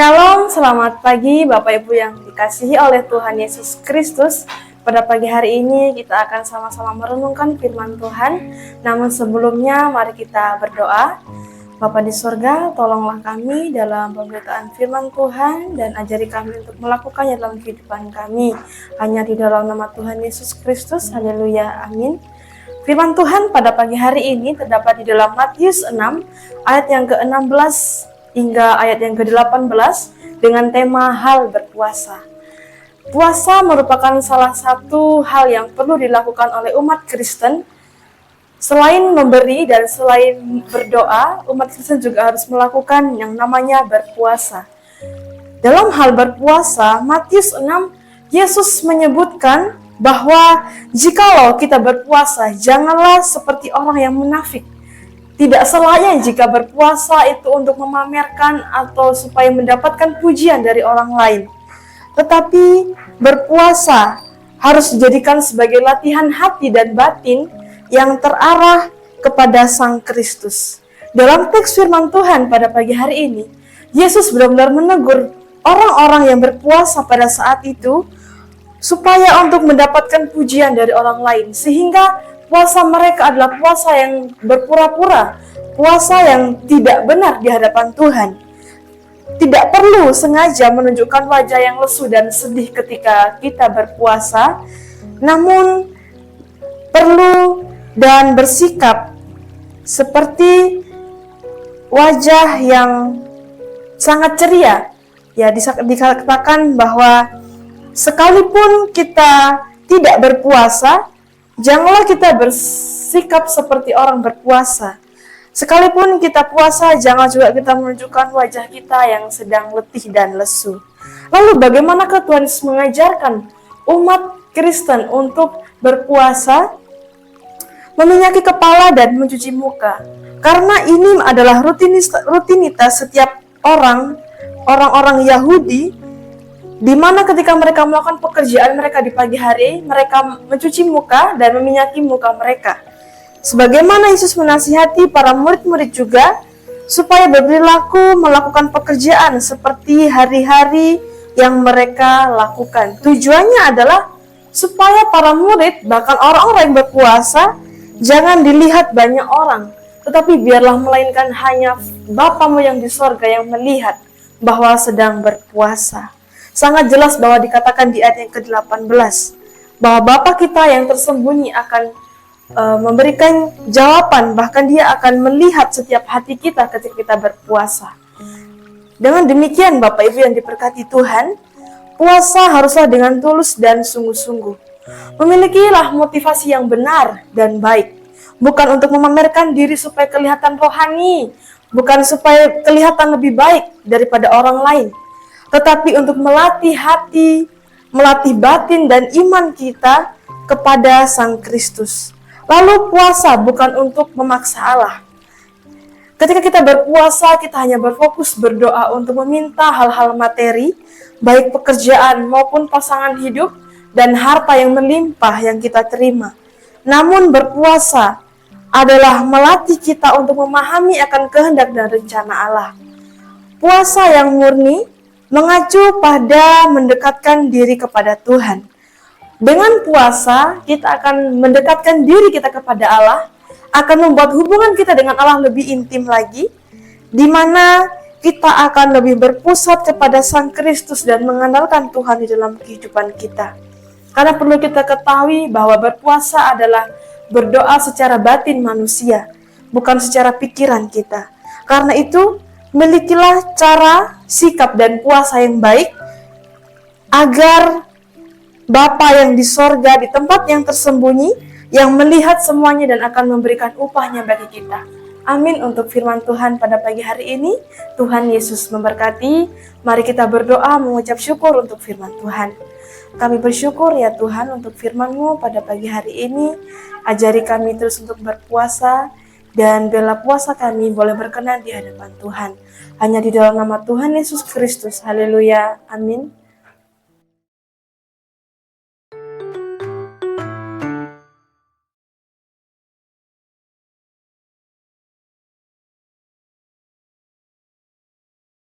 Shalom, selamat pagi Bapak Ibu yang dikasihi oleh Tuhan Yesus Kristus. Pada pagi hari ini kita akan sama-sama merenungkan firman Tuhan. Namun sebelumnya mari kita berdoa. Bapa di surga, tolonglah kami dalam pemberitaan firman Tuhan dan ajari kami untuk melakukannya dalam kehidupan kami. Hanya di dalam nama Tuhan Yesus Kristus, haleluya, amin. Firman Tuhan pada pagi hari ini terdapat di dalam Matius 6 ayat yang ke-16 hingga ayat yang ke-18 dengan tema hal berpuasa. Puasa merupakan salah satu hal yang perlu dilakukan oleh umat Kristen. Selain memberi dan selain berdoa, umat Kristen juga harus melakukan yang namanya berpuasa. Dalam hal berpuasa, Matius 6, Yesus menyebutkan bahwa jikalau kita berpuasa, janganlah seperti orang yang munafik. Tidak selayaknya jika berpuasa itu untuk memamerkan atau supaya mendapatkan pujian dari orang lain. Tetapi berpuasa harus dijadikan sebagai latihan hati dan batin yang terarah kepada Sang Kristus. Dalam teks firman Tuhan pada pagi hari ini, Yesus benar-benar menegur orang-orang yang berpuasa pada saat itu supaya untuk mendapatkan pujian dari orang lain, sehingga puasa mereka adalah puasa yang berpura-pura, puasa yang tidak benar di hadapan Tuhan. Tidak perlu sengaja menunjukkan wajah yang lesu dan sedih ketika kita berpuasa, namun perlu dan bersikap seperti wajah yang sangat ceria. Ya, dikatakan bahwa sekalipun kita tidak berpuasa, janganlah kita bersikap seperti orang berpuasa. Sekalipun kita puasa, jangan juga kita menunjukkan wajah kita yang sedang letih dan lesu. Lalu bagaimanakah Tuhan Yesus mengajarkan umat Kristen untuk berpuasa? Meminyaki kepala dan mencuci muka. Karena ini adalah rutinitas setiap orang-orang Yahudi, di mana ketika mereka melakukan pekerjaan mereka di pagi hari, mereka mencuci muka dan meminyaki muka mereka. Sebagaimana Yesus menasihati para murid-murid juga, supaya berperilaku melakukan pekerjaan seperti hari-hari yang mereka lakukan. Tujuannya adalah supaya para murid, bahkan orang-orang yang berpuasa, jangan dilihat banyak orang, tetapi biarlah melainkan hanya Bapamu yang di sorga yang melihat bahwa sedang berpuasa. Sangat jelas bahwa dikatakan di ayat yang ke-18 bahwa Bapa kita yang tersembunyi akan memberikan jawaban, bahkan Dia akan melihat setiap hati kita ketika kita berpuasa. Dengan demikian Bapak Ibu yang diberkati Tuhan, puasa haruslah dengan tulus dan sungguh-sungguh. Memilikilah motivasi yang benar dan baik, bukan untuk memamerkan diri supaya kelihatan rohani, bukan supaya kelihatan lebih baik daripada orang lain, tetapi untuk melatih hati, melatih batin dan iman kita kepada Sang Kristus. Lalu puasa bukan untuk memaksa Allah. Ketika kita berpuasa, kita hanya berfokus berdoa untuk meminta hal-hal materi, baik pekerjaan maupun pasangan hidup dan harta yang melimpah yang kita terima. Namun berpuasa adalah melatih kita untuk memahami akan kehendak dan rencana Allah. Puasa yang murni mengacu pada mendekatkan diri kepada Tuhan. Dengan puasa, kita akan mendekatkan diri kita kepada Allah, akan membuat hubungan kita dengan Allah lebih intim lagi, di mana kita akan lebih berpusat kepada Sang Kristus dan mengandalkan Tuhan di dalam kehidupan kita. Karena perlu kita ketahui bahwa berpuasa adalah berdoa secara batin manusia, bukan secara pikiran kita. Karena itu, milikilah cara, sikap, dan puasa yang baik, agar Bapa yang di sorga di tempat yang tersembunyi, yang melihat semuanya dan akan memberikan upahnya bagi kita. Amin untuk firman Tuhan pada pagi hari ini. Tuhan Yesus memberkati. Mari kita berdoa mengucap syukur untuk firman Tuhan. Kami bersyukur ya Tuhan untuk firman-Mu pada pagi hari ini. Ajari kami terus untuk berpuasa, dan biarlah puasa kami boleh berkenan di hadapan Tuhan. Hanya di dalam nama Tuhan Yesus Kristus. Haleluya. Amin.